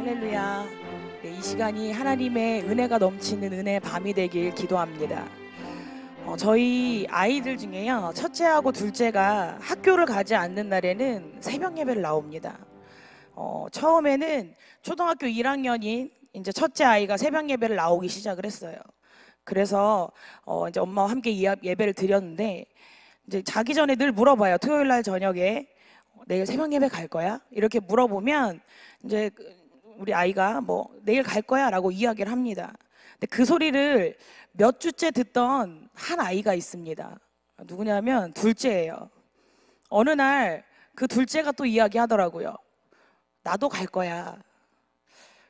할렐루야. 네, 이 시간이 하나님의 은혜가 넘치는 은혜의 밤이 되길 기도합니다. 저희 아이들 중에요, 첫째하고 둘째가 학교를 가지 않는 날에는 새벽 예배를 나옵니다. 처음에는 초등학교 1학년인 이제 첫째 아이가 새벽 예배를 나오기 시작을 했어요. 그래서 이제 엄마와 함께 예배를 드렸는데, 이제 자기 전에 늘 물어봐요. 토요일 날 저녁에 내일 새벽 예배 갈 거야? 이렇게 물어보면 이제 우리 아이가 뭐 내일 갈 거야 라고 이야기를 합니다. 근데 그 소리를 몇 주째 듣던 한 아이가 있습니다. 누구냐면 둘째예요. 어느 날 그 둘째가 또 이야기하더라고요. 나도 갈 거야.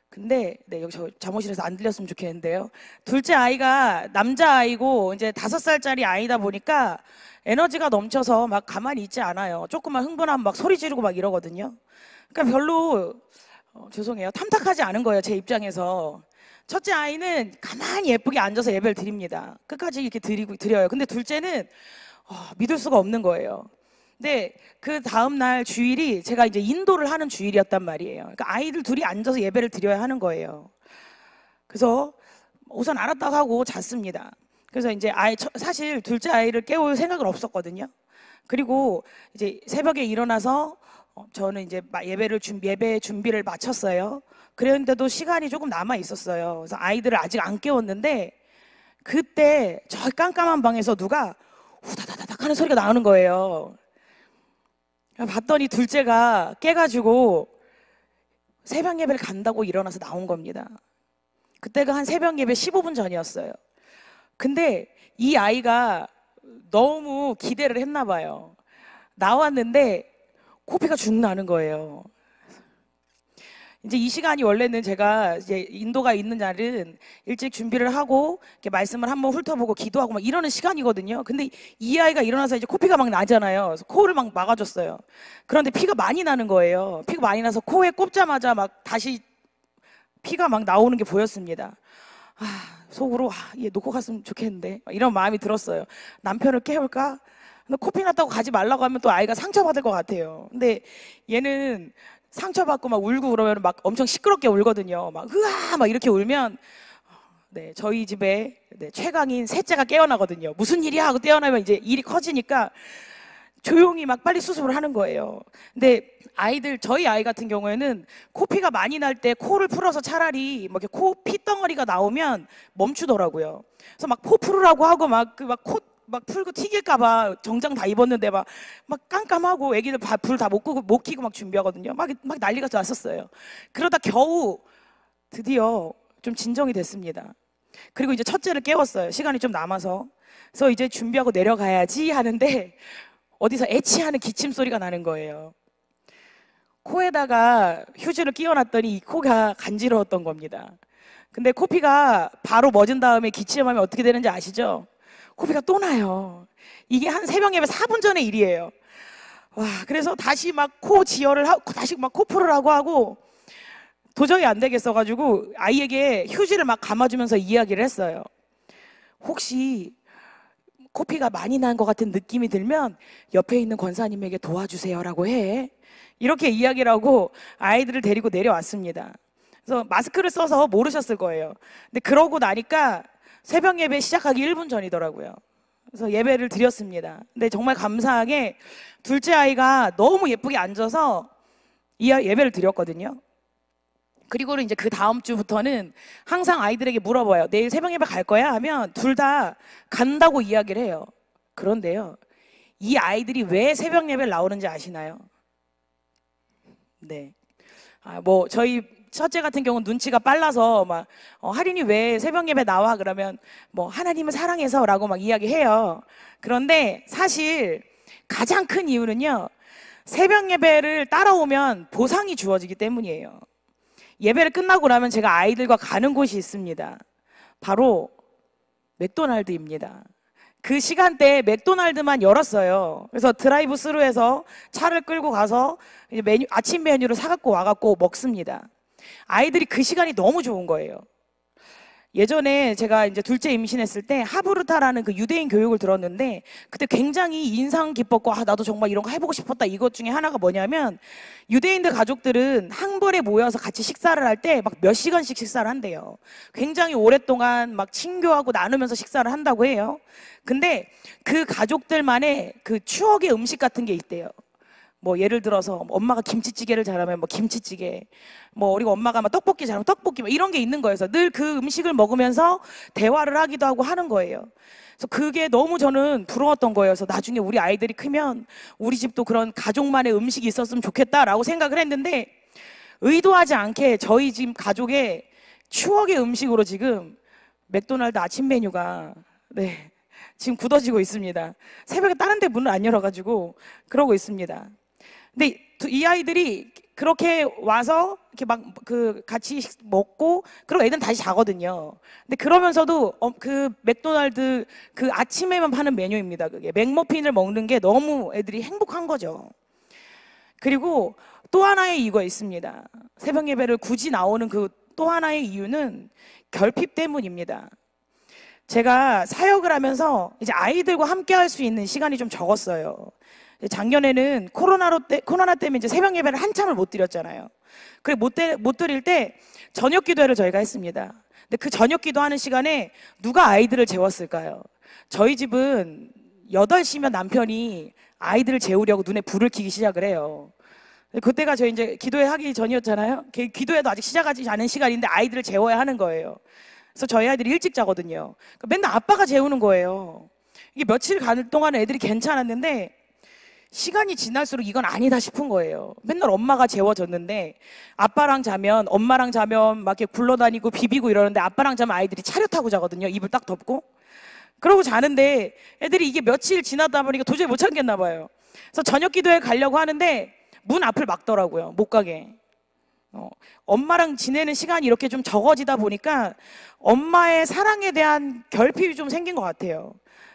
근데 여기 저 잠옷실에서 안 들렸으면 좋겠는데요. 둘째 아이가 남자아이고 이제 5살짜리 아이다 보니까 에너지가 넘쳐서 막 가만히 있지 않아요. 조금만 흥분하면 막 소리 지르고 막 이러거든요. 그러니까 별로 죄송해요, 탐탁하지 않은 거예요, 제 입장에서. 첫째 아이는 가만히 예쁘게 앉아서 예배를 드립니다. 끝까지 이렇게 드려요. 근데 둘째는 믿을 수가 없는 거예요. 근데 그 다음날 주일이 제가 이제 인도를 하는 주일이었단 말이에요. 그러니까 아이들 둘이 앉아서 예배를 드려야 하는 거예요. 그래서 우선 알았다고 하고 잤습니다. 그래서 이제 사실 둘째 아이를 깨울 생각은 없었거든요. 그리고 이제 새벽에 일어나서 저는 이제 예배 준비를 마쳤어요. 그랬는데도 시간이 조금 남아 있었어요. 그래서 아이들을 아직 안 깨웠는데, 그때 저 깜깜한 방에서 누가 후다다닥 하는 소리가 나오는 거예요. 봤더니 둘째가 깨가지고 새벽 예배를 간다고 일어나서 나온 겁니다. 그때가 한 새벽 예배 15분 전이었어요. 근데 이 아이가 너무 기대를 했나 봐요. 나왔는데 코피가 죽 나는 거예요. 이제 이 시간이 원래는 제가 이제 인도가 있는 날은 일찍 준비를 하고 이렇게 말씀을 한번 훑어보고 기도하고 막 이러는 시간이거든요. 근데 이 아이가 일어나서 이제 코피가 막 나잖아요. 그래서 코를 막 막아줬어요. 그런데 피가 많이 나는 거예요. 피가 많이 나서 코에 꼽자마자 막 다시 피가 막 나오는 게 보였습니다. 속으로 얘 놓고 갔으면 좋겠는데 이런 마음이 들었어요. 남편을 깨울까? 근데 코피 났다고 가지 말라고 하면 또 아이가 상처받을 것 같아요. 근데 얘는 상처받고 막 울고 그러면 막 엄청 시끄럽게 울거든요. 막 으아 막 이렇게 울면 저희 집에 최강인 셋째가 깨어나거든요. 무슨 일이야 하고 깨어나면 이제 일이 커지니까 조용히 막 빨리 수습을 하는 거예요. 근데 저희 아이 같은 경우에는 코피가 많이 날 때 코를 풀어서 차라리 뭐 이렇게 코 피덩어리가 나오면 멈추더라고요. 그래서 막 코 풀으라고 하고 막 풀고 튀길까봐 정장 다 입었는데 막 깜깜하고 애기들 불 다 못 켜고 막 준비하거든요. 막 난리가 났었어요. 그러다 겨우 드디어 좀 진정이 됐습니다. 그리고 이제 첫째를 깨웠어요. 시간이 좀 남아서. 그래서 이제 준비하고 내려가야지 하는데 어디서 애치하는 기침 소리가 나는 거예요. 코에다가 휴지를 끼워놨더니 이 코가 간지러웠던 겁니다. 근데 코피가 바로 멎은 다음에 기침하면 어떻게 되는지 아시죠? 코피가 또 나요. 이게 한 새벽 예배 4분 전의 일이에요. 그래서 다시 막 코 지혈을 하고 다시 막 코풀을 하고 도저히 안 되겠어가지고 아이에게 휴지를 막 감아주면서 이야기를 했어요. 혹시 코피가 많이 난 것 같은 느낌이 들면 옆에 있는 권사님에게 도와주세요라고 해. 이렇게 이야기를 하고 아이들을 데리고 내려왔습니다. 그래서 마스크를 써서 모르셨을 거예요. 근데 그러고 나니까 새벽 예배 시작하기 1분 전이더라고요. 그래서 예배를 드렸습니다. 근데 정말 감사하게 둘째 아이가 너무 예쁘게 앉아서 예배를 드렸거든요. 그리고는 이제 그 다음 주부터는 항상 아이들에게 물어봐요. 내일 새벽 예배 갈 거야? 하면 둘 다 간다고 이야기를 해요. 그런데요, 이 아이들이 왜 새벽 예배를 나오는지 아시나요? 저희 첫째 같은 경우는 눈치가 빨라서 막 할인이 왜 새벽 예배 나와? 그러면 하나님을 사랑해서 라고 막 이야기해요. 그런데 사실 가장 큰 이유는요, 새벽 예배를 따라오면 보상이 주어지기 때문이에요. 예배를 끝나고 나면 제가 아이들과 가는 곳이 있습니다. 바로 맥도날드입니다. 그 시간대에 맥도날드만 열었어요. 그래서 드라이브 스루해서 차를 끌고 가서 아침 메뉴를 사갖고 와갖고 먹습니다. 아이들이 그 시간이 너무 좋은 거예요. 예전에 제가 이제 둘째 임신했을 때 하브르타라는 그 유대인 교육을 들었는데 그때 굉장히 인상 깊었고 나도 정말 이런 거 해보고 싶었다. 이것 중에 하나가 뭐냐면 유대인들 가족들은 한 번에 모여서 같이 식사를 할 때 막 몇 시간씩 식사를 한대요. 굉장히 오랫동안 막 친교하고 나누면서 식사를 한다고 해요. 근데 그 가족들만의 그 추억의 음식 같은 게 있대요. 뭐 예를 들어서 엄마가 김치찌개를 잘하면 뭐 김치찌개, 뭐 그리고 엄마가 막 떡볶이 잘하면 떡볶이, 뭐 이런 게 있는 거예요. 늘 그 음식을 먹으면서 대화를 하기도 하고 하는 거예요. 그래서 그게 너무 저는 부러웠던 거예요. 그래서 나중에 우리 아이들이 크면 우리 집도 그런 가족만의 음식이 있었으면 좋겠다라고 생각을 했는데 의도하지 않게 저희 집 가족의 추억의 음식으로 지금 맥도날드 아침 메뉴가 지금 굳어지고 있습니다. 새벽에 다른 데 문을 안 열어가지고 그러고 있습니다. 근데 이 아이들이 그렇게 와서 이렇게 막 그 같이 먹고 그리고 애들은 다시 자거든요. 근데 그러면서도 그 맥도날드 그 아침에만 파는 메뉴입니다. 그게 맥머핀을 먹는 게 너무 애들이 행복한 거죠. 그리고 또 하나의 이유가 있습니다. 새벽 예배를 굳이 나오는 그 또 하나의 이유는 결핍 때문입니다. 제가 사역을 하면서 이제 아이들과 함께 할 수 있는 시간이 좀 적었어요. 작년에는 코로나 때문에 이제 새벽 예배를 한참을 못 드렸잖아요. 그래 못 드릴 때 저녁 기도회를 저희가 했습니다. 근데 그 저녁 기도하는 시간에 누가 아이들을 재웠을까요? 저희 집은 8시면 남편이 아이들을 재우려고 눈에 불을 켜기 시작을 해요. 그때가 저희 이제 기도회 하기 전이었잖아요. 기도회도 아직 시작하지 않은 시간인데 아이들을 재워야 하는 거예요. 그래서 저희 아이들이 일찍 자거든요. 맨날 아빠가 재우는 거예요. 이게 며칠 가는 동안 애들이 괜찮았는데 시간이 지날수록 이건 아니다 싶은 거예요. 맨날 엄마가 재워줬는데 아빠랑 자면 엄마랑 자면 막 이렇게 굴러다니고 비비고 이러는데 아빠랑 자면 아이들이 차렷하고 자거든요. 이불 딱 덮고. 그러고 자는데 애들이 이게 며칠 지나다 보니까 도저히 못 참겠나 봐요. 그래서 저녁 기도회 가려고 하는데 문 앞을 막더라고요. 못 가게. 엄마랑 지내는 시간이 이렇게 좀 적어지다 보니까 엄마의 사랑에 대한 결핍이 좀 생긴 것 같아요.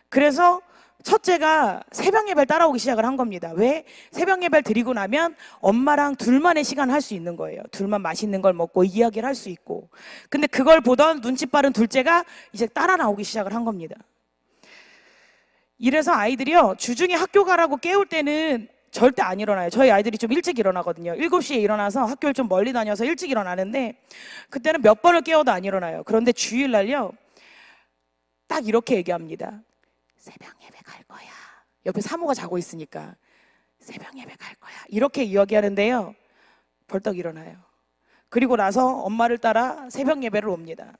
그래서 첫째가 새벽 예배를 따라오기 시작을 한 겁니다. 왜? 새벽 예배를 드리고 나면 엄마랑 둘만의 시간을 할 수 있는 거예요. 둘만 맛있는 걸 먹고 이야기를 할 수 있고. 근데 그걸 보던 눈치 빠른 둘째가 이제 따라 나오기 시작을 한 겁니다. 이래서 아이들이요, 주중에 학교 가라고 깨울 때는 절대 안 일어나요. 저희 아이들이 좀 일찍 일어나거든요. 7시에 일어나서 학교를 좀 멀리 다녀서 일찍 일어나는데 그때는 몇 번을 깨워도 안 일어나요. 그런데 주일날요, 딱 이렇게 얘기합니다. 새벽 예배 갈 거야. 옆에 사모가 자고 있으니까 새벽 예배 갈 거야. 이렇게 이야기하는데요, 벌떡 일어나요. 그리고 나서 엄마를 따라 새벽 예배를 옵니다.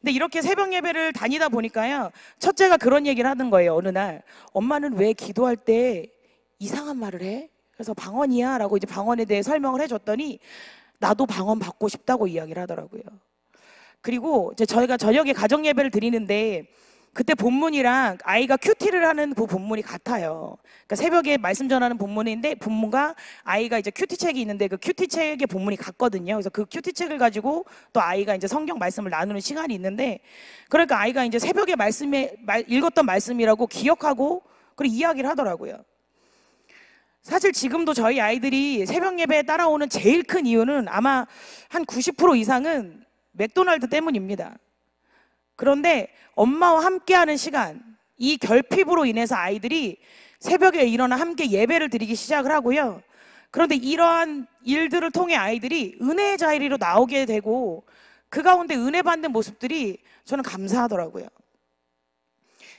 근데 이렇게 새벽 예배를 다니다 보니까요, 첫째가 그런 얘기를 하는 거예요. 어느 날 엄마는 왜 기도할 때 이상한 말을 해? 그래서 방언이야 라고 이제 방언에 대해 설명을 해줬더니 나도 방언 받고 싶다고 이야기를 하더라고요. 그리고 이제 저희가 저녁에 가정 예배를 드리는데 그때 본문이랑 아이가 큐티를 하는 그 본문이 같아요. 그러니까 새벽에 말씀 전하는 본문인데 본문과 아이가 이제 큐티 책이 있는데 그 큐티 책의 본문이 같거든요. 그래서 그 큐티 책을 가지고 또 아이가 이제 성경 말씀을 나누는 시간이 있는데, 그러니까 아이가 이제 새벽에 읽었던 말씀이라고 기억하고 그리고 이야기를 하더라고요. 사실 지금도 저희 아이들이 새벽 예배에 따라오는 제일 큰 이유는 아마 한 90% 이상은 맥도날드 때문입니다. 그런데 엄마와 함께하는 시간, 이 결핍으로 인해서 아이들이 새벽에 일어나 함께 예배를 드리기 시작을 하고요. 그런데 이러한 일들을 통해 아이들이 은혜의 자리로 나오게 되고 그 가운데 은혜 받는 모습들이 저는 감사하더라고요.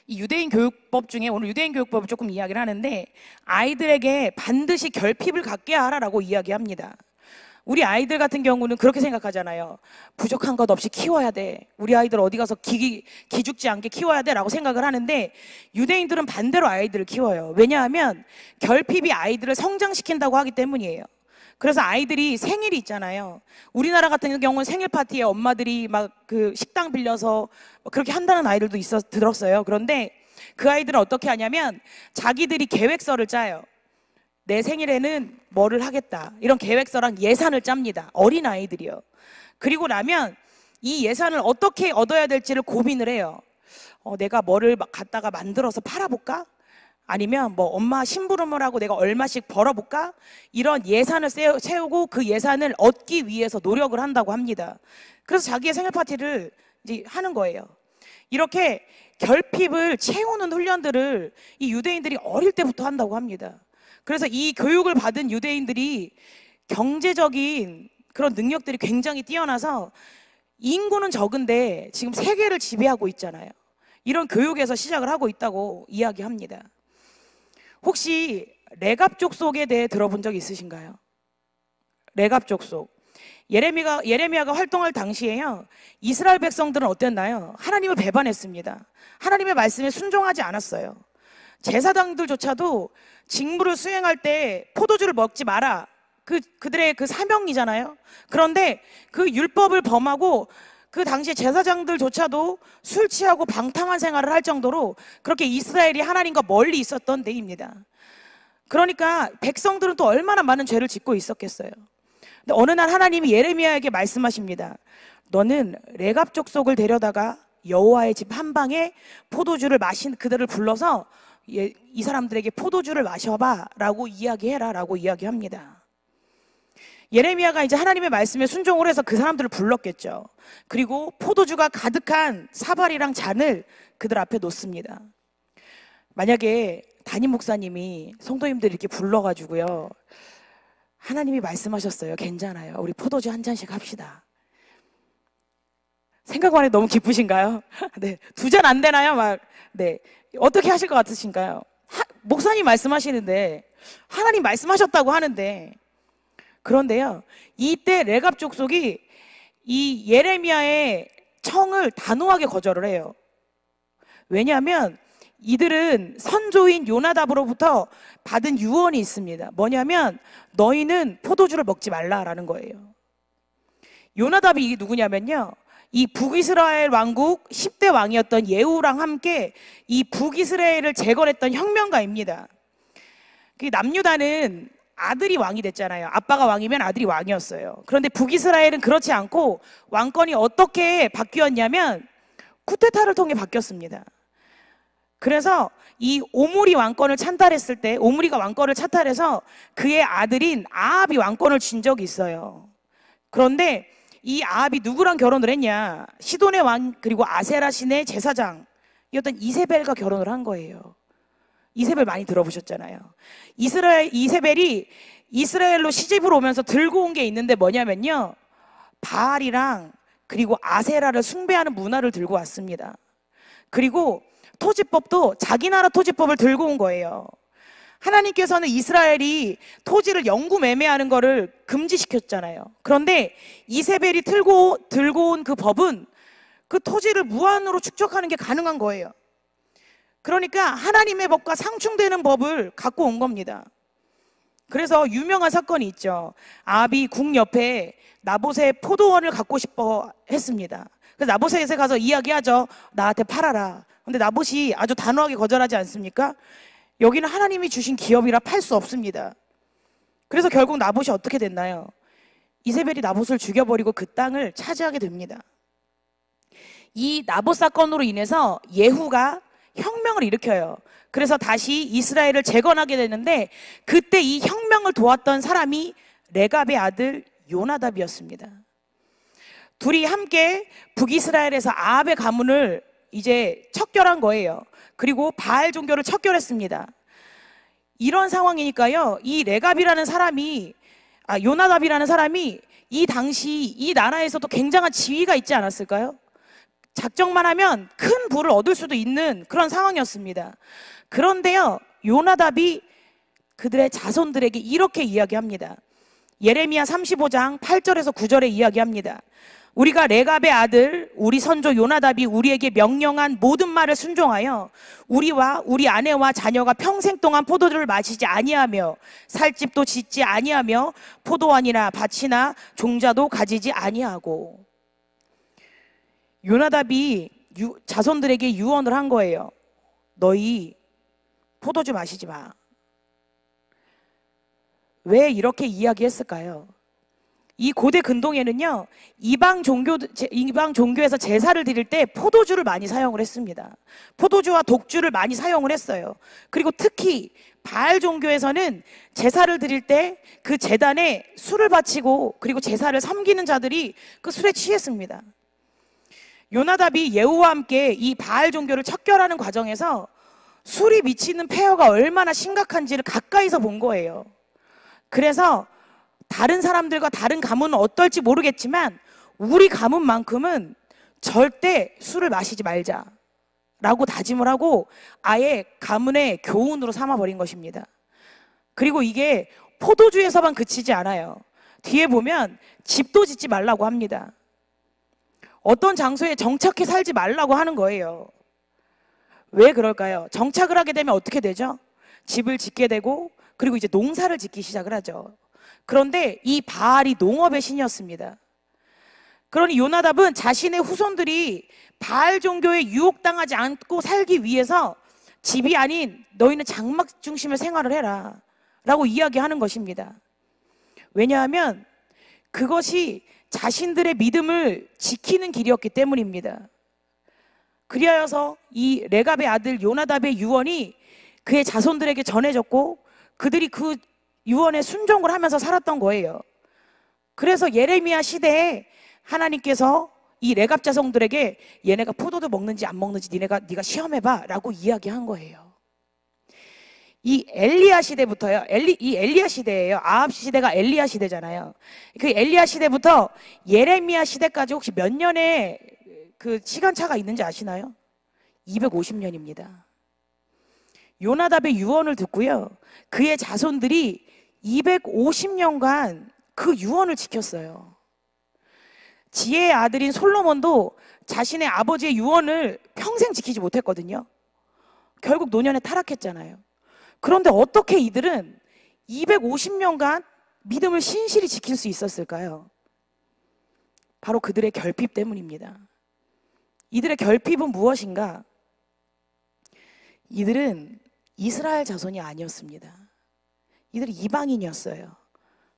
이 유대인 교육법 중에 오늘 유대인 교육법을 조금 이야기를 하는데 아이들에게 반드시 결핍을 갖게 하라라고 이야기합니다. 우리 아이들 같은 경우는 그렇게 생각하잖아요. 부족한 것 없이 키워야 돼. 우리 아이들 어디 가서 기죽지 않게 키워야 돼 라고 생각을 하는데 유대인들은 반대로 아이들을 키워요. 왜냐하면 결핍이 아이들을 성장시킨다고 하기 때문이에요. 그래서 아이들이 생일이 있잖아요. 우리나라 같은 경우는 생일 파티에 엄마들이 막 그 식당 빌려서 그렇게 한다는 아이들도 들었어요. 그런데 그 아이들은 어떻게 하냐면 자기들이 계획서를 짜요. 내 생일에는 뭐를 하겠다. 이런 계획서랑 예산을 짭니다. 어린 아이들이요. 그리고 나면 이 예산을 어떻게 얻어야 될지를 고민을 해요. 내가 뭐를 갖다가 만들어서 팔아볼까? 아니면 뭐 엄마 심부름을 하고 내가 얼마씩 벌어볼까? 이런 예산을 세우고 그 예산을 얻기 위해서 노력을 한다고 합니다. 그래서 자기의 생일 파티를 이제 하는 거예요. 이렇게 결핍을 채우는 훈련들을 이 유대인들이 어릴 때부터 한다고 합니다. 그래서 이 교육을 받은 유대인들이 경제적인 그런 능력들이 굉장히 뛰어나서 인구는 적은데 지금 세계를 지배하고 있잖아요. 이런 교육에서 시작을 하고 있다고 이야기합니다. 혹시 레갑 족속에 대해 들어본 적 있으신가요? 레갑 족속. 예레미야가 활동할 당시에요, 이스라엘 백성들은 어땠나요? 하나님을 배반했습니다. 하나님의 말씀에 순종하지 않았어요. 제사장들조차도 직무를 수행할 때 포도주를 먹지 마라, 그들의 그 사명이잖아요. 그런데 그 율법을 범하고 그 당시 제사장들조차도 술 취하고 방탕한 생활을 할 정도로 그렇게 이스라엘이 하나님과 멀리 있었던 때입니다. 그러니까 백성들은 또 얼마나 많은 죄를 짓고 있었겠어요. 근데 어느 날 하나님이 예레미야에게 말씀하십니다. 너는 레갑 족속을 데려다가 여호와의 집 한방에 포도주를 마신 그들을 불러서 이 사람들에게 포도주를 마셔봐 라고 이야기해라 라고 이야기합니다. 예레미야가 이제 하나님의 말씀에 순종을 해서 그 사람들을 불렀겠죠. 그리고 포도주가 가득한 사발이랑 잔을 그들 앞에 놓습니다. 만약에 담임 목사님이 성도님들 이렇게 불러가지고요, 하나님이 말씀하셨어요. 괜찮아요. 우리 포도주 한 잔씩 합시다. 생각만 해도 너무 기쁘신가요? 네. 2잔 안 되나요? 네. 어떻게 하실 것 같으신가요? 목사님 말씀하시는데, 하나님 말씀하셨다고 하는데, 그런데요, 이때 레갑 족속이 이 예레미야의 청을 단호하게 거절을 해요. 왜냐하면 이들은 선조인 요나답으로부터 받은 유언이 있습니다. 뭐냐면 너희는 포도주를 먹지 말라라는 거예요. 요나답이 이게 누구냐면요, 이 북이스라엘 왕국 10대 왕이었던 예후랑 함께 이 북이스라엘을 재건했던 혁명가입니다. 그 남유다는 아들이 왕이 됐잖아요. 아빠가 왕이면 아들이 왕이었어요. 그런데 북이스라엘은 그렇지 않고 왕권이 어떻게 바뀌었냐면 쿠데타를 통해 바뀌었습니다. 그래서 이 오므리 왕권을 찬탈했을 때, 오므리가 왕권을 찬탈해서 그의 아들인 아합이 왕권을 쥔 적이 있어요. 그런데 이 아합이 누구랑 결혼을 했냐? 시돈의 왕 그리고 아세라 신의 제사장이었던 이세벨과 결혼을 한 거예요. 이세벨 많이 들어보셨잖아요. 이세벨이 이스라엘로 시집으로 오면서 들고 온 게 있는데 뭐냐면요, 바알이랑 그리고 아세라를 숭배하는 문화를 들고 왔습니다. 그리고 토지법도 자기 나라 토지법을 들고 온 거예요. 하나님께서는 이스라엘이 토지를 영구 매매하는 거를 금지시켰잖아요. 그런데 이세벨이 들고 온 그 법은 그 토지를 무한으로 축적하는 게 가능한 거예요. 그러니까 하나님의 법과 상충되는 법을 갖고 온 겁니다. 그래서 유명한 사건이 있죠. 아합이 궁 옆에 나봇의 포도원을 갖고 싶어 했습니다. 그래서 나봇에 가서 이야기하죠. 나한테 팔아라. 근데 나봇이 아주 단호하게 거절하지 않습니까? 여기는 하나님이 주신 기업이라 팔 수 없습니다. 그래서 결국 나봇이 어떻게 됐나요? 이세벨이 나봇을 죽여버리고 그 땅을 차지하게 됩니다. 이 나봇 사건으로 인해서 예후가 혁명을 일으켜요. 그래서 다시 이스라엘을 재건하게 되는데 그때 이 혁명을 도왔던 사람이 레갑의 아들 요나답이었습니다. 둘이 함께 북이스라엘에서 아합의 가문을 이제 척결한 거예요. 그리고 바알 종교를 척결했습니다. 이런 상황이니까요, 이 레갑이라는 사람이, 요나답이라는 사람이 이 당시 이 나라에서도 굉장한 지위가 있지 않았을까요? 작정만 하면 큰 부를 얻을 수도 있는 그런 상황이었습니다. 그런데요, 요나답이 그들의 자손들에게 이렇게 이야기합니다. 예레미야 35장 8절에서 9절에 이야기합니다. 우리가 레갑의 아들 우리 선조 요나답이 우리에게 명령한 모든 말을 순종하여 우리와 우리 아내와 자녀가 평생 동안 포도주를 마시지 아니하며 살집도 짓지 아니하며 포도원이나 밭이나 종자도 가지지 아니하고. 요나답이 자손들에게 유언을 한 거예요. 너희 포도주 마시지 마. 왜 이렇게 이야기했을까요? 이 고대 근동에는요, 이방 종교에서 제사를 드릴 때 포도주를 많이 사용을 했습니다. 포도주와 독주를 많이 사용을 했어요. 그리고 특히 바알 종교에서는 제사를 드릴 때 그 제단에 술을 바치고 그리고 제사를 섬기는 자들이 그 술에 취했습니다. 요나답이 예후와 함께 이 바알 종교를 척결하는 과정에서 술이 미치는 폐허가 얼마나 심각한지를 가까이서 본 거예요. 그래서 다른 사람들과 다른 가문은 어떨지 모르겠지만 우리 가문만큼은 절대 술을 마시지 말자 라고 다짐을 하고 아예 가문의 교훈으로 삼아버린 것입니다. 그리고 이게 포도주에서만 그치지 않아요. 뒤에 보면 집도 짓지 말라고 합니다. 어떤 장소에 정착해 살지 말라고 하는 거예요. 왜 그럴까요? 정착을 하게 되면 어떻게 되죠? 집을 짓게 되고 그리고 이제 농사를 짓기 시작을 하죠. 그런데 이 바알이 농업의 신이었습니다. 그러니 요나답은 자신의 후손들이 바알 종교에 유혹당하지 않고 살기 위해서 집이 아닌 너희는 장막 중심의 생활을 해라 라고 이야기하는 것입니다. 왜냐하면 그것이 자신들의 믿음을 지키는 길이었기 때문입니다. 그리하여서 이 레갑의 아들 요나답의 유언이 그의 자손들에게 전해졌고 그들이 그 유언에 순종을 하면서 살았던 거예요. 그래서 예레미야 시대에 하나님께서 이 레갑 자손들에게 얘네가 포도도 먹는지 안 먹는지 네가 시험해봐 라고 이야기한 거예요. 이 엘리야 시대부터요. 이 엘리야 시대예요. 아합 시대가 엘리야 시대잖아요. 그 엘리야 시대부터 예레미야 시대까지 혹시 몇 년의 그 시간차가 있는지 아시나요? 250년입니다. 요나답의 유언을 듣고요. 그의 자손들이 250년간 그 유언을 지켰어요. 지혜의 아들인 솔로몬도 자신의 아버지의 유언을 평생 지키지 못했거든요. 결국 노년에 타락했잖아요. 그런데 어떻게 이들은 250년간 믿음을 신실히 지킬 수 있었을까요? 바로 그들의 결핍 때문입니다. 이들의 결핍은 무엇인가? 이들은 이스라엘 자손이 아니었습니다. 이들은 이방인이었어요.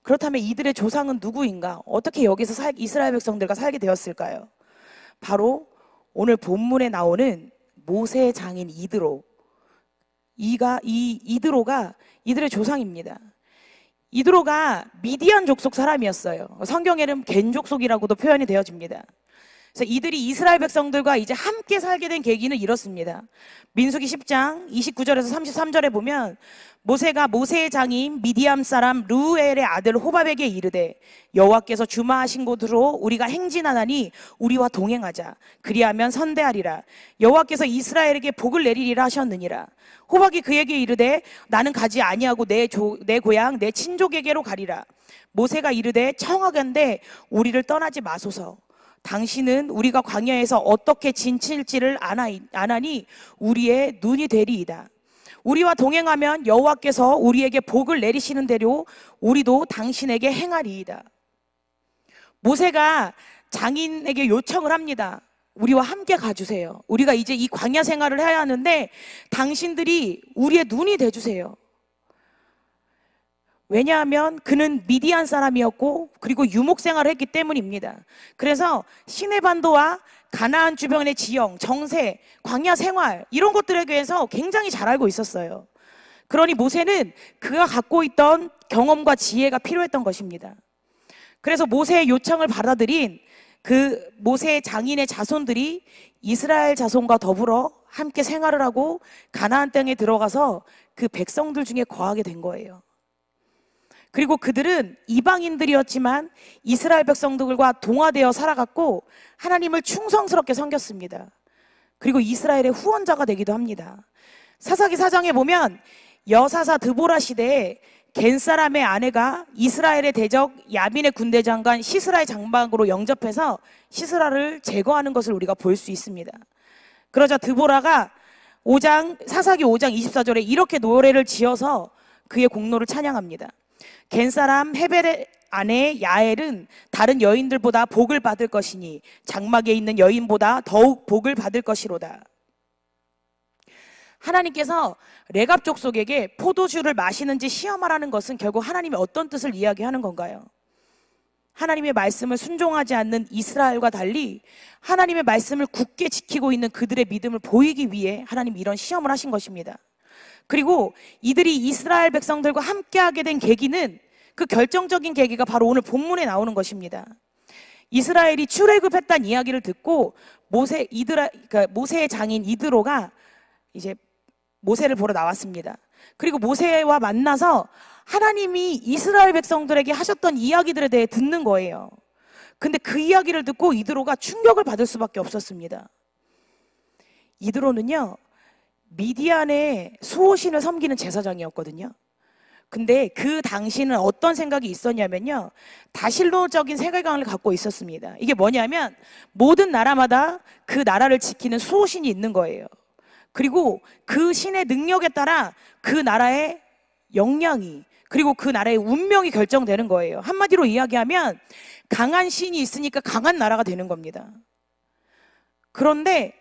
그렇다면 이들의 조상은 누구인가? 어떻게 여기서 이스라엘 백성들과 살게 되었을까요? 바로 오늘 본문에 나오는 모세의 장인 이드로. 이드로가 이들의 조상입니다. 이드로가 미디안 족속 사람이었어요. 성경에는 겐 족속이라고도 표현이 되어집니다. 그래서 이들이 이스라엘 백성들과 이제 함께 살게 된 계기는 이렇습니다. 민수기 10장 29절에서 33절에 보면 모세가 모세의 장인 미디암 사람 르우엘의 아들 호밥에게 이르되 여호와께서 주마하신 곳으로 우리가 행진하나니 우리와 동행하자. 그리하면 선대하리라. 여호와께서 이스라엘에게 복을 내리리라 하셨느니라. 호박이 그에게 이르되 나는 가지 아니하고 내 고향 내 친족에게로 가리라. 모세가 이르되 청하건대 우리를 떠나지 마소서. 당신은 우리가 광야에서 어떻게 지칠지를 아나니 우리의 눈이 되리이다. 우리와 동행하면 여호와께서 우리에게 복을 내리시는 대로 우리도 당신에게 행하리이다. 모세가 장인에게 요청을 합니다. 우리와 함께 가주세요. 우리가 이제 이 광야 생활을 해야 하는데 당신들이 우리의 눈이 돼주세요. 왜냐하면 그는 미디안 사람이었고 그리고 유목 생활을 했기 때문입니다. 그래서 시내반도와 가나안 주변의 지형, 정세, 광야 생활 이런 것들에 대해서 굉장히 잘 알고 있었어요. 그러니 모세는 그가 갖고 있던 경험과 지혜가 필요했던 것입니다. 그래서 모세의 요청을 받아들인 그 모세의 장인의 자손들이 이스라엘 자손과 더불어 함께 생활을 하고 가나안 땅에 들어가서 그 백성들 중에 거하게 된 거예요. 그리고 그들은 이방인들이었지만 이스라엘 백성들과 동화되어 살아갔고 하나님을 충성스럽게 섬겼습니다. 그리고 이스라엘의 후원자가 되기도 합니다. 사사기 4장에 보면 여사사 드보라 시대에 겐 사람의 아내가 이스라엘의 대적 야빈의 군대 장관 시스라의 장막으로 영접해서 시스라를 제거하는 것을 우리가 볼 수 있습니다. 그러자 드보라가 사사기 5장 24절에 이렇게 노래를 지어서 그의 공로를 찬양합니다. 겐 사람 헤벨의 아내 야엘은 다른 여인들보다 복을 받을 것이니 장막에 있는 여인보다 더욱 복을 받을 것이로다. 하나님께서 레갑 족속에게 포도주를 마시는지 시험하라는 것은 결국 하나님의 어떤 뜻을 이야기하는 건가요? 하나님의 말씀을 순종하지 않는 이스라엘과 달리 하나님의 말씀을 굳게 지키고 있는 그들의 믿음을 보이기 위해 하나님이 이런 시험을 하신 것입니다. 그리고 이들이 이스라엘 백성들과 함께하게 된 계기는 그 결정적인 계기가 바로 오늘 본문에 나오는 것입니다. 이스라엘이 출애굽했다는 이야기를 듣고 그러니까 모세의 장인 이드로가 이제 모세를 보러 나왔습니다. 그리고 모세와 만나서 하나님이 이스라엘 백성들에게 하셨던 이야기들에 대해 듣는 거예요. 근데 그 이야기를 듣고 이드로가 충격을 받을 수밖에 없었습니다. 이드로는요, 미디안의 수호신을 섬기는 제사장이었거든요. 근데 그 당시는 어떤 생각이 있었냐면요, 다실로적인 세계관을 갖고 있었습니다. 이게 뭐냐면 모든 나라마다 그 나라를 지키는 수호신이 있는 거예요. 그리고 그 신의 능력에 따라 그 나라의 역량이, 그리고 그 나라의 운명이 결정되는 거예요. 한마디로 이야기하면 강한 신이 있으니까 강한 나라가 되는 겁니다. 그런데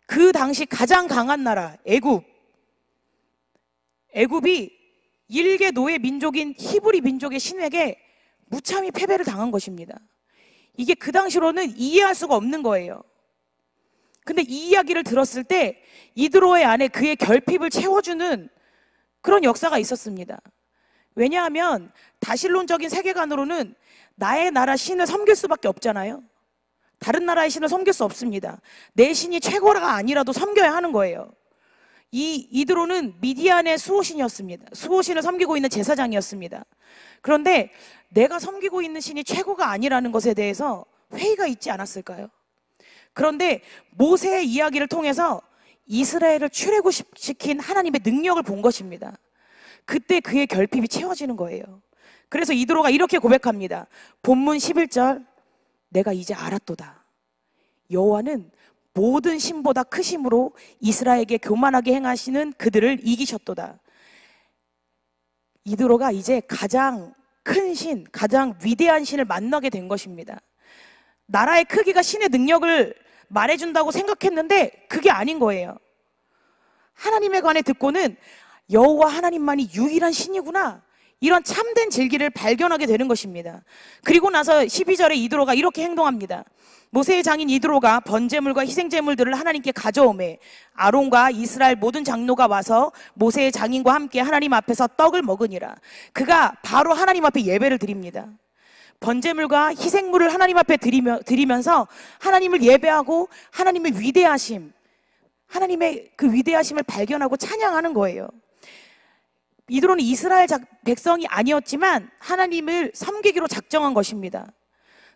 그 당시 가장 강한 나라 애굽이 일개 노예 민족인 히브리 민족의 신에게 무참히 패배를 당한 것입니다. 이게 그 당시로는 이해할 수가 없는 거예요. 근데 이 이야기를 들었을 때 이드로의 안에 그의 결핍을 채워주는 그런 역사가 있었습니다. 왜냐하면 다실론적인 세계관으로는 나의 나라 신을 섬길 수밖에 없잖아요. 다른 나라의 신을 섬길 수 없습니다. 내 신이 최고가 아니라도 섬겨야 하는 거예요. 이 이드로는 미디안의 수호신이었습니다. 수호신을 섬기고 있는 제사장이었습니다. 그런데 내가 섬기고 있는 신이 최고가 아니라는 것에 대해서 회의가 있지 않았을까요? 그런데 모세의 이야기를 통해서 이스라엘을 출애굽시킨 하나님의 능력을 본 것입니다. 그때 그의 결핍이 채워지는 거예요. 그래서 이드로가 이렇게 고백합니다. 본문 11절, 내가 이제 알았도다. 여호와는 모든 신보다 크심으로 이스라엘에게 교만하게 행하시는 그들을 이기셨도다. 이드로가 이제 가장 큰 신, 가장 위대한 신을 만나게 된 것입니다. 나라의 크기가 신의 능력을 말해준다고 생각했는데 그게 아닌 거예요. 하나님에 관해 듣고는 여호와 하나님만이 유일한 신이구나, 이런 참된 진리를 발견하게 되는 것입니다. 그리고 나서 12절에 이드로가 이렇게 행동합니다. 모세의 장인 이드로가 번제물과 희생제물들을 하나님께 가져오매 아론과 이스라엘 모든 장로가 와서 모세의 장인과 함께 하나님 앞에서 떡을 먹으니라. 그가 바로 하나님 앞에 예배를 드립니다. 번제물과 희생물을 하나님 앞에 드리면서 하나님을 예배하고 하나님의 위대하심, 하나님의 그 위대하심을 발견하고 찬양하는 거예요. 이드로는 이스라엘 백성이 아니었지만 하나님을 섬기기로 작정한 것입니다.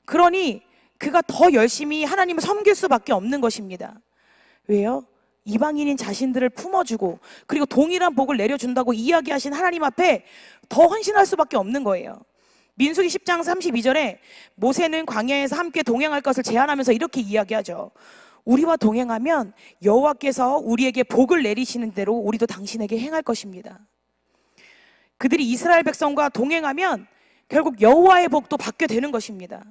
그러니 그가 더 열심히 하나님을 섬길 수밖에 없는 것입니다. 왜요? 이방인인 자신들을 품어주고 그리고 동일한 복을 내려준다고 이야기하신 하나님 앞에 더 헌신할 수밖에 없는 거예요. 민수기 10장 32절에 모세는 광야에서 함께 동행할 것을 제안하면서 이렇게 이야기하죠. 우리와 동행하면 여호와께서 우리에게 복을 내리시는 대로 우리도 당신에게 행할 것입니다. 그들이 이스라엘 백성과 동행하면 결국 여호와의 복도 받게 되는 것입니다.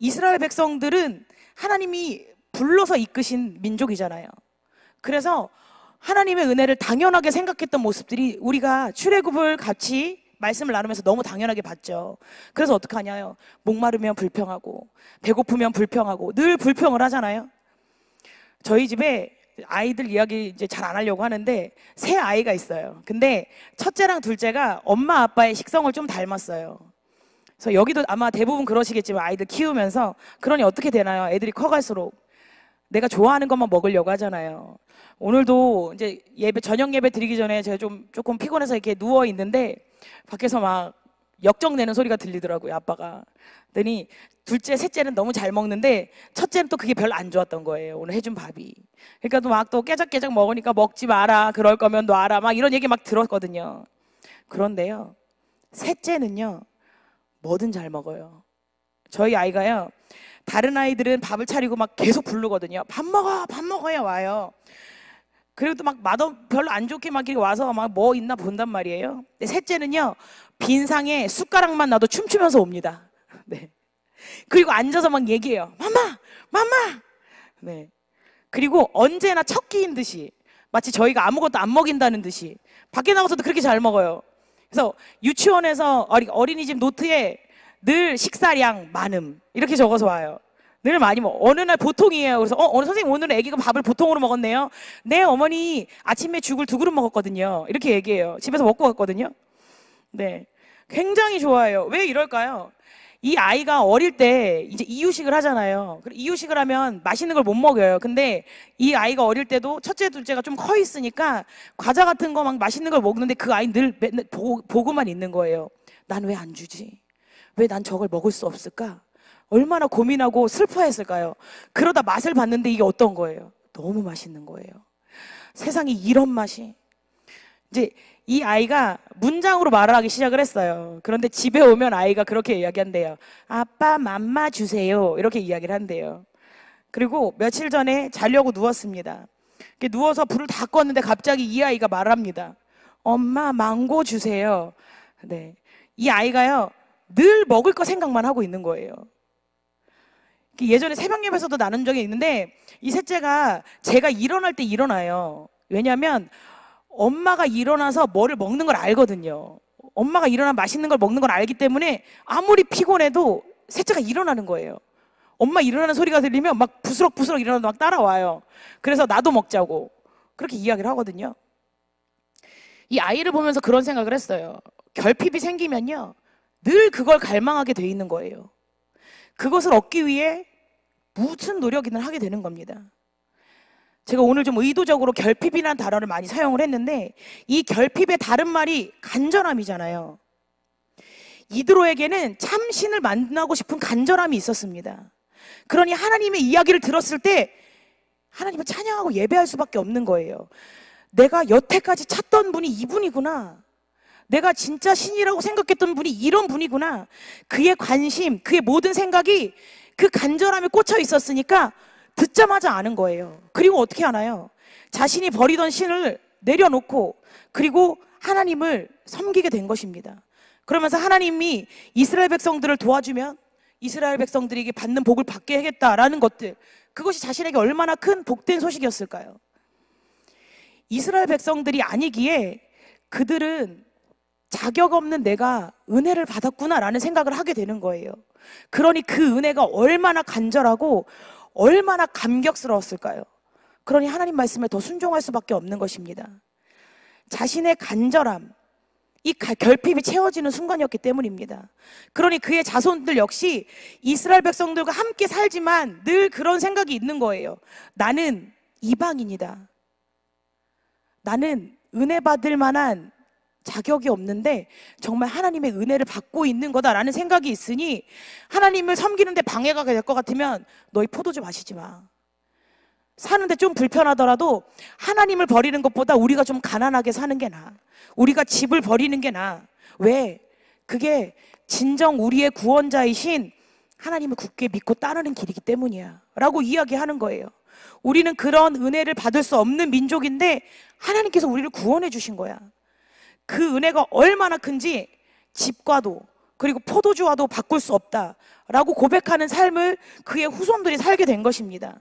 이스라엘 백성들은 하나님이 불러서 이끄신 민족이잖아요. 그래서 하나님의 은혜를 당연하게 생각했던 모습들이 우리가 출애굽을 같이 말씀을 나누면서 너무 당연하게 봤죠. 그래서 어떻게 하냐요? 목마르면 불평하고 배고프면 불평하고 늘 불평을 하잖아요. 저희 집에 아이들 이야기 이제 잘 안 하려고 하는데 세 아이가 있어요. 근데 첫째랑 둘째가 엄마 아빠의 식성을 좀 닮았어요. 그래서 여기도 아마 대부분 그러시겠지만 아이들 키우면서, 그러니 어떻게 되나요? 애들이 커갈수록 내가 좋아하는 것만 먹으려고 하잖아요. 오늘도 이제 저녁 예배 드리기 전에 제가 조금 피곤해서 이렇게 누워 있는데 밖에서 막 역정내는 소리가 들리더라고요, 아빠가. 그랬더니 둘째, 셋째는 너무 잘 먹는데 첫째는 또 그게 별로 안 좋았던 거예요, 오늘 해준 밥이. 그러니까 또 막 또 깨작깨작 먹으니까 먹지 마라, 그럴 거면 놔라, 막 이런 얘기 막 들었거든요. 그런데요, 셋째는요 뭐든 잘 먹어요. 저희 아이가요, 다른 아이들은 밥을 차리고 막 계속 부르거든요. 밥 먹어, 밥 먹어야 와요. 그리고 또 막 맛없 별로 안 좋게 막 이렇게 와서 막 뭐 있나 본단 말이에요. 근데 셋째는요, 빈상에 숟가락만 놔도 춤추면서 옵니다. 네. 그리고 앉아서 막 얘기해요. 마마, 마마. 네. 그리고 언제나 척기인 듯이, 마치 저희가 아무것도 안 먹인다는 듯이 밖에 나가서도 그렇게 잘 먹어요. 그래서 유치원에서 어린이집 노트에 늘 식사량 많음 이렇게 적어서 와요. 늘 많이 먹어. 어느 날 보통이에요. 그래서 오늘 선생님, 오늘은 아기가 밥을 보통으로 먹었네요. 네, 어머니 아침에 죽을 2그릇 먹었거든요. 이렇게 얘기해요. 집에서 먹고 갔거든요. 네, 굉장히 좋아해요. 왜 이럴까요? 이 아이가 어릴 때 이제 이유식을 하잖아요. 이유식을 하면 맛있는 걸 못 먹여요. 근데 이 아이가 어릴 때도 첫째, 둘째가 좀 커 있으니까 과자 같은 거 막 맛있는 걸 먹는데 그 아이 늘 맨날 보고만 있는 거예요. 난 왜 안 주지? 왜 난 저걸 먹을 수 없을까? 얼마나 고민하고 슬퍼했을까요? 그러다 맛을 봤는데 이게 어떤 거예요? 너무 맛있는 거예요. 세상에 이런 맛이. 이제 이 아이가 문장으로 말을 하기 시작을 했어요. 그런데 집에 오면 아이가 그렇게 이야기한대요. 아빠 맘마 주세요. 이렇게 이야기를 한대요. 그리고 며칠 전에 자려고 누웠습니다. 누워서 불을 다 껐는데 갑자기 이 아이가 말합니다. 엄마 망고 주세요. 네, 이 아이가요 늘 먹을 거 생각만 하고 있는 거예요. 예전에 새벽 예배에서도 나눈 적이 있는데 이 셋째가 제가 일어날 때 일어나요. 왜냐하면 엄마가 일어나서 뭐를 먹는 걸 알거든요. 엄마가 일어나 맛있는 걸 먹는 걸 알기 때문에 아무리 피곤해도 셋째가 일어나는 거예요. 엄마 일어나는 소리가 들리면 막 부스럭부스럭 일어나서 막 따라와요. 그래서 나도 먹자고 그렇게 이야기를 하거든요. 이 아이를 보면서 그런 생각을 했어요. 결핍이 생기면요 늘 그걸 갈망하게 돼 있는 거예요. 그것을 얻기 위해 무슨 노력이든 하게 되는 겁니다. 제가 오늘 좀 의도적으로 결핍이라는 단어를 많이 사용을 했는데 이 결핍의 다른 말이 간절함이잖아요. 이드로에게는 참 신을 만나고 싶은 간절함이 있었습니다. 그러니 하나님의 이야기를 들었을 때 하나님을 찬양하고 예배할 수밖에 없는 거예요. 내가 여태까지 찾던 분이 이분이구나. 내가 진짜 신이라고 생각했던 분이 이런 분이구나. 그의 관심, 그의 모든 생각이 그 간절함에 꽂혀 있었으니까 듣자마자 아는 거예요. 그리고 어떻게 하나요? 자신이 버리던 신을 내려놓고 그리고 하나님을 섬기게 된 것입니다. 그러면서 하나님이 이스라엘 백성들을 도와주면 이스라엘 백성들에게 받는 복을 받게 하겠다라는 것들, 그것이 자신에게 얼마나 큰 복된 소식이었을까요? 이스라엘 백성들이 아니기에 그들은 자격 없는 내가 은혜를 받았구나라는 생각을 하게 되는 거예요. 그러니 그 은혜가 얼마나 간절하고 얼마나 감격스러웠을까요? 그러니 하나님 말씀에 더 순종할 수밖에 없는 것입니다. 자신의 간절함, 이 결핍이 채워지는 순간이었기 때문입니다. 그러니 그의 자손들 역시 이스라엘 백성들과 함께 살지만 늘 그런 생각이 있는 거예요. 나는 이방인이다. 나는 은혜 받을 만한 자격이 없는데 정말 하나님의 은혜를 받고 있는 거다라는 생각이 있으니 하나님을 섬기는데 방해가 될 것 같으면 너희 포도주 마시지 마. 사는데 좀 불편하더라도 하나님을 버리는 것보다 우리가 좀 가난하게 사는 게 나아. 우리가 집을 버리는 게 나아. 왜? 그게 진정 우리의 구원자이신 하나님을 굳게 믿고 따르는 길이기 때문이야 라고 이야기하는 거예요. 우리는 그런 은혜를 받을 수 없는 민족인데 하나님께서 우리를 구원해 주신 거야. 그 은혜가 얼마나 큰지 집과도 그리고 포도주와도 바꿀 수 없다라고 고백하는 삶을 그의 후손들이 살게 된 것입니다.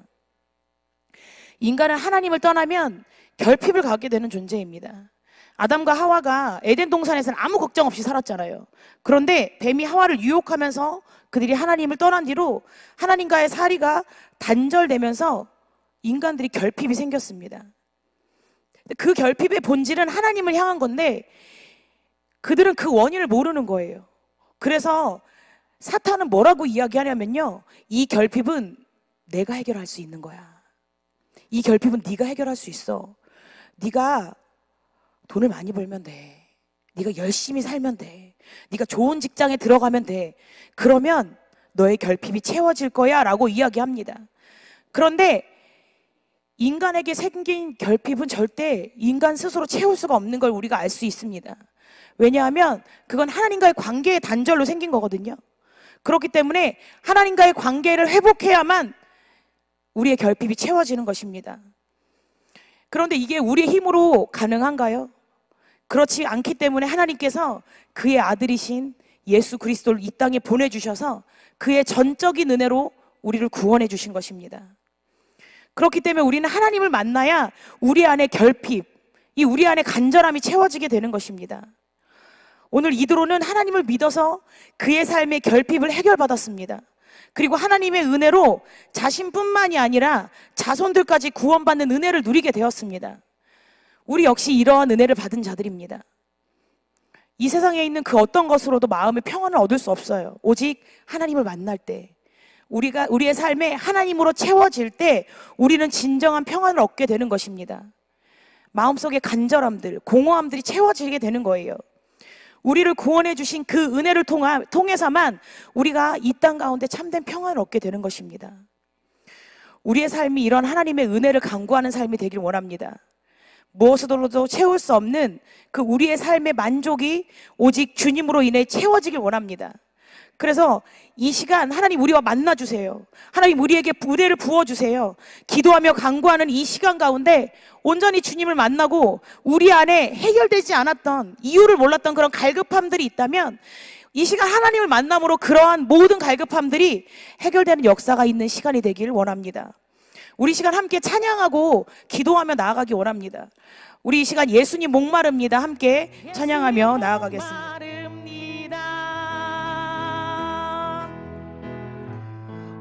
인간은 하나님을 떠나면 결핍을 갖게 되는 존재입니다. 아담과 하와가 에덴 동산에서는 아무 걱정 없이 살았잖아요. 그런데 뱀이 하와를 유혹하면서 그들이 하나님을 떠난 뒤로 하나님과의 사이가 단절되면서 인간들이 결핍이 생겼습니다. 그 결핍의 본질은 하나님을 향한 건데 그들은 그 원인을 모르는 거예요. 그래서 사탄은 뭐라고 이야기하냐면요, 이 결핍은 내가 해결할 수 있는 거야. 이 결핍은 네가 해결할 수 있어. 네가 돈을 많이 벌면 돼. 네가 열심히 살면 돼. 네가 좋은 직장에 들어가면 돼. 그러면 너의 결핍이 채워질 거야 라고 이야기합니다. 그런데 인간에게 생긴 결핍은 절대 인간 스스로 채울 수가 없는 걸 우리가 알 수 있습니다. 왜냐하면 그건 하나님과의 관계의 단절로 생긴 거거든요. 그렇기 때문에 하나님과의 관계를 회복해야만 우리의 결핍이 채워지는 것입니다. 그런데 이게 우리의 힘으로 가능한가요? 그렇지 않기 때문에 하나님께서 그의 아들이신 예수 그리스도를 이 땅에 보내주셔서 그의 전적인 은혜로 우리를 구원해 주신 것입니다. 그렇기 때문에 우리는 하나님을 만나야 우리 안에 결핍, 이 우리 안에 간절함이 채워지게 되는 것입니다. 오늘 이드로는 하나님을 믿어서 그의 삶의 결핍을 해결받았습니다. 그리고 하나님의 은혜로 자신뿐만이 아니라 자손들까지 구원받는 은혜를 누리게 되었습니다. 우리 역시 이러한 은혜를 받은 자들입니다. 이 세상에 있는 그 어떤 것으로도 마음의 평안을 얻을 수 없어요. 오직 하나님을 만날 때, 우리의 삶에 하나님으로 채워질 때 우리는 진정한 평안을 얻게 되는 것입니다. 마음속의 간절함들, 공허함들이 채워지게 되는 거예요. 우리를 구원해 주신 그 은혜를 통해서만 우리가 이 땅 가운데 참된 평안을 얻게 되는 것입니다. 우리의 삶이 이런 하나님의 은혜를 간구하는 삶이 되길 원합니다. 무엇으로도 채울 수 없는 그 우리의 삶의 만족이 오직 주님으로 인해 채워지길 원합니다. 그래서 이 시간 하나님 우리와 만나주세요. 하나님 우리에게 은혜를 부어주세요. 기도하며 간구하는 이 시간 가운데 온전히 주님을 만나고 우리 안에 해결되지 않았던, 이유를 몰랐던 그런 갈급함들이 있다면 이 시간 하나님을 만남으로 그러한 모든 갈급함들이 해결되는 역사가 있는 시간이 되길 원합니다. 우리 시간 함께 찬양하고 기도하며 나아가기 원합니다. 우리 이 시간 예수님 목마릅니다. 함께 찬양하며 나아가겠습니다.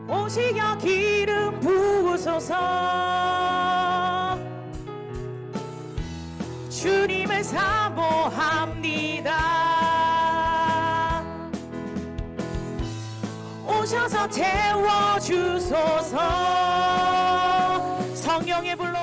오시여 기름 부으소서. 주님을 사모합니다. 오셔서 채워주소서. 성령의 불로